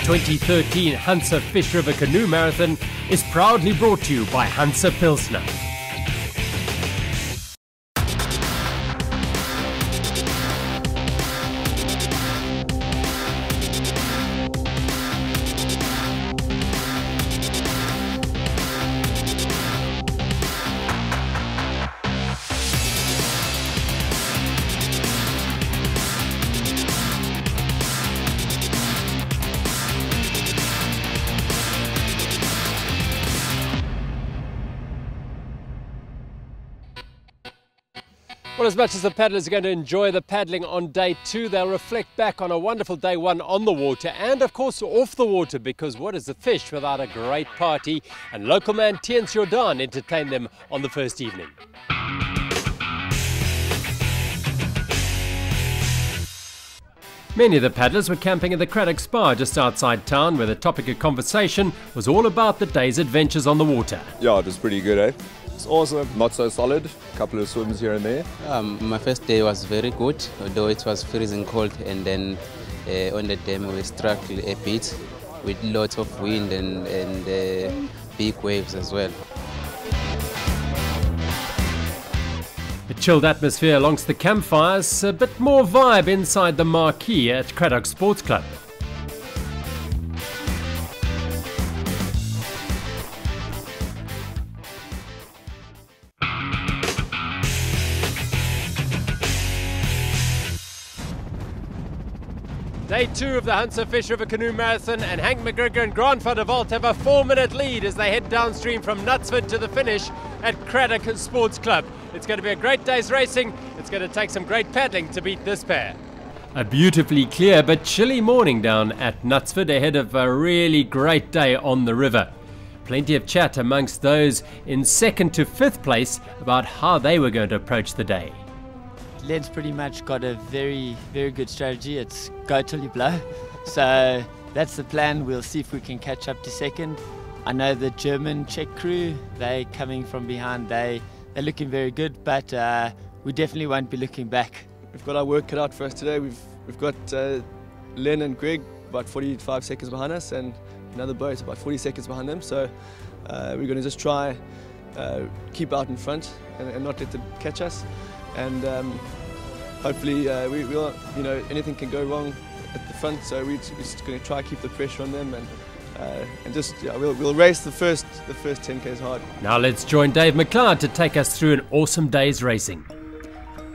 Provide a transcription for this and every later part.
2013 Hansa Fish River Canoe Marathon is proudly brought to you by Hansa Pilsner. Well, as much as the paddlers are going to enjoy the paddling on day 2, they'll reflect back on a wonderful day 1 on the water and, of course, off the water, because what is the fish without a great party? And local man Tiens Jordan entertained them on the first evening. Many of the paddlers were camping at the Craddock Spa just outside town, where the topic of conversation was all about the day's adventures on the water. Yeah, it was pretty good, eh? It's awesome, not so solid, a couple of swims here and there. My first day was very good, although it was freezing cold, and then on the dam we struggled a bit with lots of wind and big waves as well. A chilled atmosphere amongst the campfires, a bit more vibe inside the marquee at Craddock Sports Club. Day 2 of the Hansa Fish River Canoe Marathon, and Hank McGregor and Grant van der Walt have a 4-minute lead as they head downstream from Knutsford to the finish at Craddock Sports Club. It's going to be a great day's racing. It's going to take some great paddling to beat this pair. A beautifully clear but chilly morning down at Knutsford ahead of a really great day on the river. Plenty of chat amongst those in 2nd to 5th place about how they were going to approach the day. Len's pretty much got a very good strategy. It's go till you blow. So that's the plan. We'll see if we can catch up to 2nd. I know the German Czech crew, they coming from behind, they're looking very good, but we definitely won't be looking back. We've got our work cut out for us today. We've got Len and Greg about 45 seconds behind us, and another boat about 40 seconds behind them. So we're going to just try keep out in front and not let them catch us. And hopefully we'll, anything can go wrong at the front, so we're just going to try to keep the pressure on them and just we'll race the first 10Ks hard. Now let's join Dave McLeod to take us through an awesome day's racing.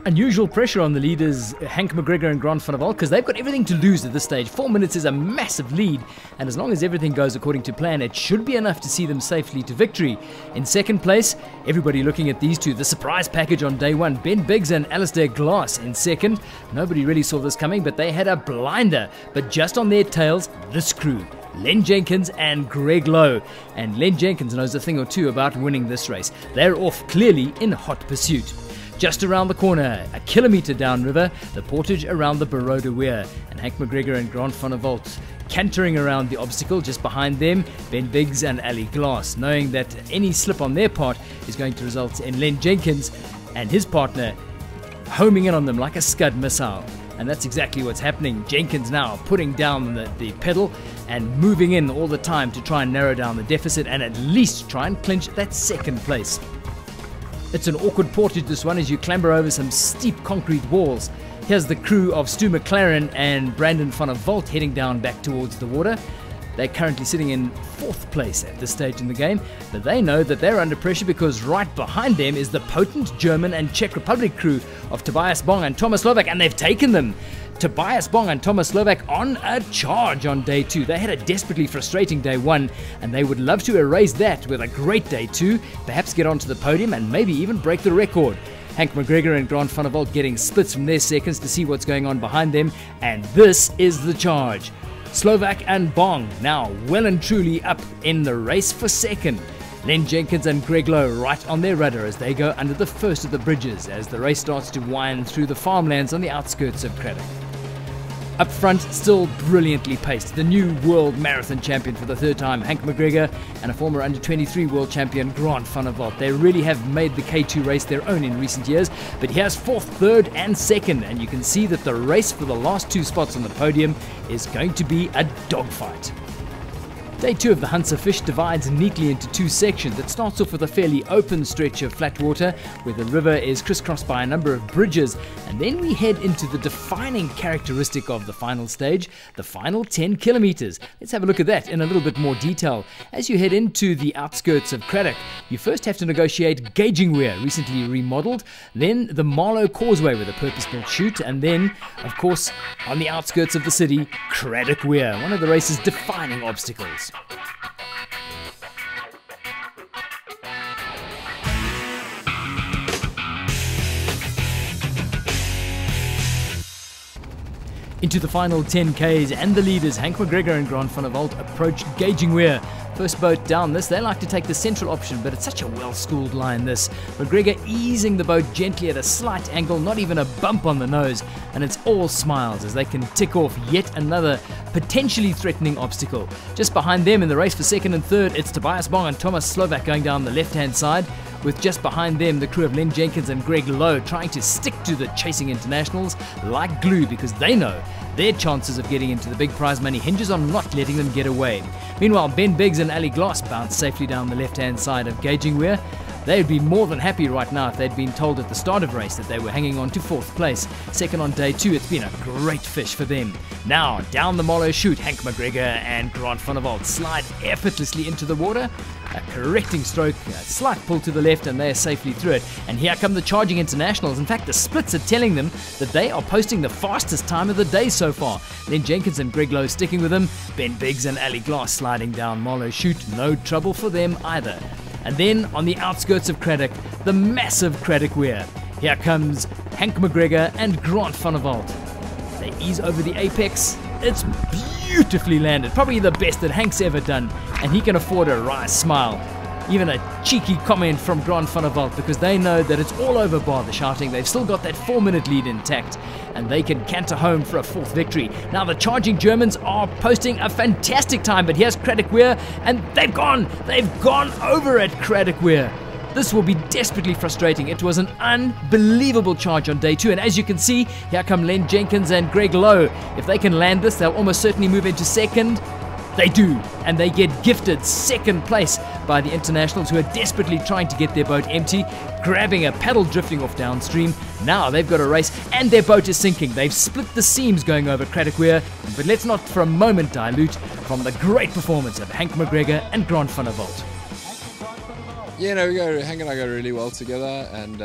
Unusual pressure on the leaders Hank McGregor and Grant van der Walt, because they've got everything to lose at this stage. 4 minutes is a massive lead, and as long as everything goes according to plan, it should be enough to see them safely to victory. In 2nd place, everybody looking at these two, the surprise package on day 1, Ben Biggs and Alistair Glass in 2nd. Nobody really saw this coming, but they had a blinder. But just on their tails, this crew, Len Jenkins and Greg Lowe. And Len Jenkins knows a thing or two about winning this race. They're off clearly in hot pursuit. Just around the corner, a kilometre downriver, the portage around the Baroda Weir, and Hank McGregor and Grant van der Walt cantering around the obstacle. Just behind them, Ben Biggs and Ali Glass, knowing that any slip on their part is going to result in Len Jenkins and his partner homing in on them like a Scud missile. And that's exactly what's happening. Jenkins now putting down the pedal and moving in all the time to try and narrow down the deficit and at least try and clinch that 2nd place. It's an awkward portage, this one, as you clamber over some steep concrete walls. Here's the crew of Stu McLaren and Brandon van der Walt heading down back towards the water. They're currently sitting in 4th place at this stage in the game, but they know that they're under pressure because right behind them is the potent German and Czech Republic crew of Tobias Bong and Thomas Slovak, and they've taken them. Tobias Bong and Thomas Slovak on a charge on day 2. They had a desperately frustrating day 1, and they would love to erase that with a great day 2, perhaps get onto the podium and maybe even break the record. Hank McGregor and Grant van der Walt getting splits from their seconds to see what's going on behind them, and this is the charge. Slovak and Bong now well and truly up in the race for 2nd. Len Jenkins and Greg Lowe right on their rudder as they go under the first of the bridges as the race starts to wind through the farmlands on the outskirts of Craddock. Up front, still brilliantly paced, the new world marathon champion for the third time, Hank McGregor, and a former under-23 world champion, Grant van der Walt. They really have made the K2 race their own in recent years, but here's fourth, third and second, and you can see that the race for the last 2 spots on the podium is going to be a dogfight. Day 2 of the Hansa Fish divides neatly into 2 sections. It starts off with a fairly open stretch of flat water where the river is crisscrossed by a number of bridges, and then we head into the defining characteristic of the final stage, the final 10 kilometers. Let's have a look at that in a little bit more detail. As you head into the outskirts of Craddock, you first have to negotiate Gauging Weir, recently remodeled, then the Marlow Causeway with a purpose-built chute, and then, of course, on the outskirts of the city, Craddock Weir, one of the race's defining obstacles. Into the final 10 Ks, and the leaders, Hank McGregor and Grant van der Walt, approached Gauging Weir. First boat down this, they like to take the central option, but it's such a well-schooled line this. McGregor easing the boat gently at a slight angle, not even a bump on the nose, and it's all smiles as they can tick off yet another potentially threatening obstacle. Just behind them in the race for second and third, it's Tobias Bong and Thomas Slovak going down the left-hand side, with just behind them the crew of Len Jenkins and Greg Lowe trying to stick to the chasing internationals like glue, because they know their chances of getting into the big prize money hinges on not letting them get away. Meanwhile, Ben Biggs and Ali Glass bounce safely down the left-hand side of Gauging Weir. They'd be more than happy right now if they'd been told at the start of the race that they were hanging on to 4th place. Second on day 2, it's been a great fish for them. Now, down the Marlow chute, Hank McGregor and Grant van der Walt slide effortlessly into the water. A correcting stroke, a slight pull to the left, and they are safely through it. And here come the charging internationals. In fact, the splits are telling them that they are posting the fastest time of the day so far. Then Jenkins and Greg Lowe sticking with them. Ben Biggs and Ali Glass sliding down Marlow chute. No trouble for them either. And then on the outskirts of Craddock, the massive Craddock Weir. Here comes Hank McGregor and Grant van der Walt. They ease over the apex. It's beautifully landed, probably the best that Hank's ever done, and he can afford a wry smile. Even a cheeky comment from Grant van der Walt, because they know that it's all over bar the shouting. They've still got that 4-minute lead intact, and they can canter home for a 4th victory. Now the charging Germans are posting a fantastic time, but here's Craddock Weir, and they've gone over at Craddock Weir. This will be desperately frustrating. It was an unbelievable charge on day 2, and as you can see, here come Len Jenkins and Greg Lowe. If they can land this, they'll almost certainly move into second. They do, and they get gifted 2nd place by the internationals, who are desperately trying to get their boat empty, grabbing a paddle drifting off downstream. Now they've got a race, and their boat is sinking. They've split the seams going over Craddock Weir, but let's not for a moment dilute from the great performance of Hank McGregor and Grant van der Walt. Yeah, no, Hank and I go really well together, and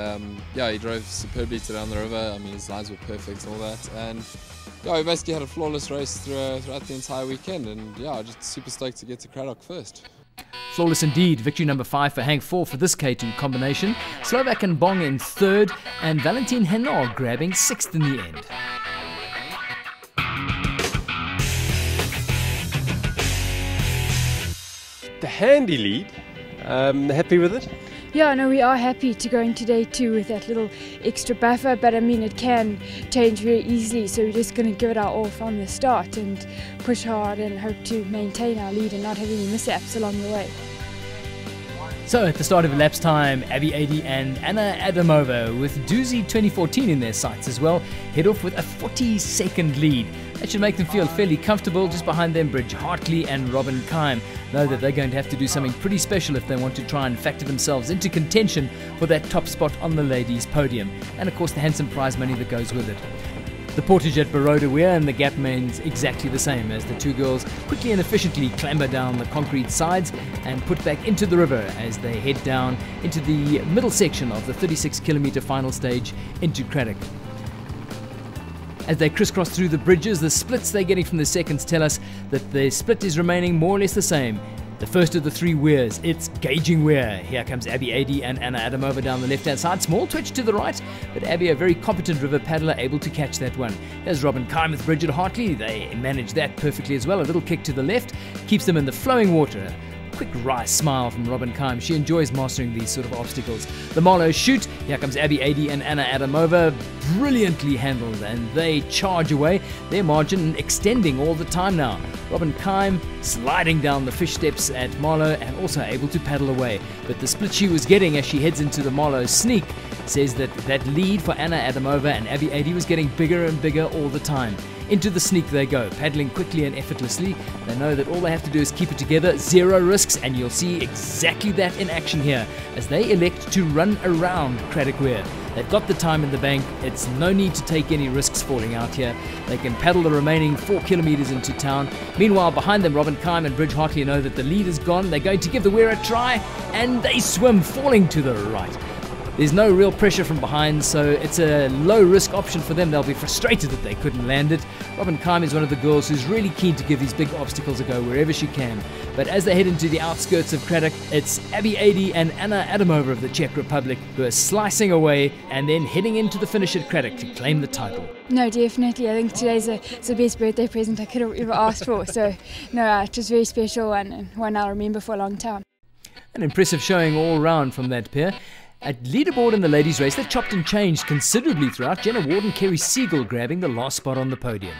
yeah, he drove superbly to down the river. I mean, his lines were perfect and all that, and yeah, we basically had a flawless race throughout the entire weekend, and yeah, just super stoked to get to Craddock first. Flawless indeed. Victory number 5 for Hank, 4 for this K2 combination. Slovak and Bong in 3rd, and Valentin Henard grabbing 6th in the end. The handy lead. Happy with it? Yeah, no, we are happy to go into day 2 with that little extra buffer, but I mean, it can change very easily, so we're just going to give it our all from the start and push hard and hope to maintain our lead and not have any mishaps along the way. So at the start of elapsed time, Abby Adey and Anna Adamova, with Doozy 2014 in their sights as well, head off with a 40-second lead. That should make them feel fairly comfortable. Just behind them, Bridge Hartley and Robin Kime know that they're going to have to do something pretty special if they want to try and factor themselves into contention for that top spot on the ladies' podium. And of course the handsome prize money that goes with it. The portage at Baroda Weir, and the gap remains exactly the same as the 2 girls quickly and efficiently clamber down the concrete sides and put back into the river as they head down into the middle section of the 36-kilometre final stage into Craddock. As they crisscross through the bridges, the splits they're getting from the seconds tell us that the split is remaining more or less the same. The first of the 3 weirs, it's Gauging Weir. Here comes Abby Adey and Anna Adamova down the left-hand side. Small twitch to the right, but Abby, a very competent river paddler, able to catch that one. There's Robin Kime with Bridget Hartley. They manage that perfectly as well. A little kick to the left keeps them in the flowing water. quick wry smile from Robin Kime. She enjoys mastering these sort of obstacles. The Marlow shoot. Here comes Abby Adey and Anna Adamova. Brilliantly handled, and they charge away. Their margin extending all the time now. Robin Kime sliding down the fish steps at Marlow and also able to paddle away. But the split she was getting as she heads into the Marlow sneak says that lead for Anna Adamova and Abby Adey was getting bigger and bigger all the time. Into the sneak they go, paddling quickly and effortlessly. They know that all they have to do is keep it together, zero risks, and you'll see exactly that in action here as they elect to run around Craddock Weir. They've got the time in the bank. It's no need to take any risks falling out here. They can paddle the remaining 4 kilometers into town. Meanwhile, behind them, Robin Kime and Bridge Hartley know that the lead is gone. They're going to give the Weir a try, and they swim, falling to the right. There's no real pressure from behind, so it's a low-risk option for them. They'll be frustrated that they couldn't land it. Robin Kime is one of the girls who's really keen to give these big obstacles a go wherever she can. But as they head into the outskirts of Craddock, it's Abby Adey and Anna Adamova of the Czech Republic who are slicing away and then heading into the finish at Craddock to claim the title. No, definitely. I think today's the best birthday present I could have ever asked for. So, no, it was very special and one I'll remember for a long time. An impressive showing all round from that pair. At leaderboard in the ladies' race, they chopped and changed considerably throughout. Jenna Ward and Kerry Siegel grabbing the last spot on the podium.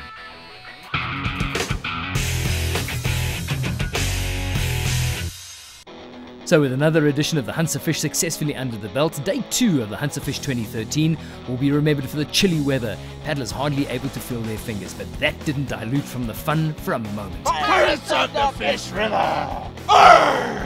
So with another edition of the Hansa Fish successfully under the belt, day 2 of the Hansa Fish 2013 will be remembered for the chilly weather. Paddlers hardly able to feel their fingers, but that didn't dilute from the fun for a moment. Pirates of the Fish River! Arr!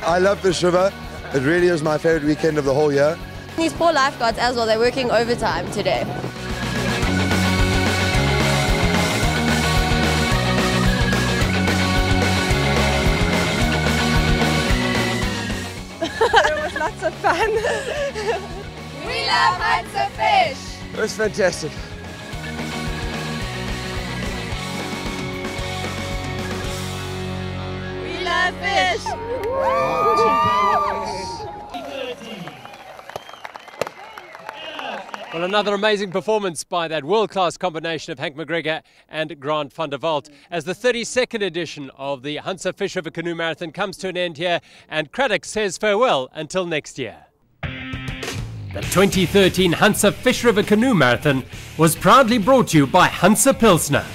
I love this river. It really is my favorite weekend of the whole year. These poor lifeguards as well, they're working overtime today. It was lots of fun. We love Hansa Fish! It was fantastic. We love fish! Well, another amazing performance by that world-class combination of Hank McGregor and Grant van der Walt as the 32nd edition of the Hansa Fish River Canoe Marathon comes to an end here, and Craddock says farewell until next year. The 2013 Hansa Fish River Canoe Marathon was proudly brought to you by Hansa Pilsner.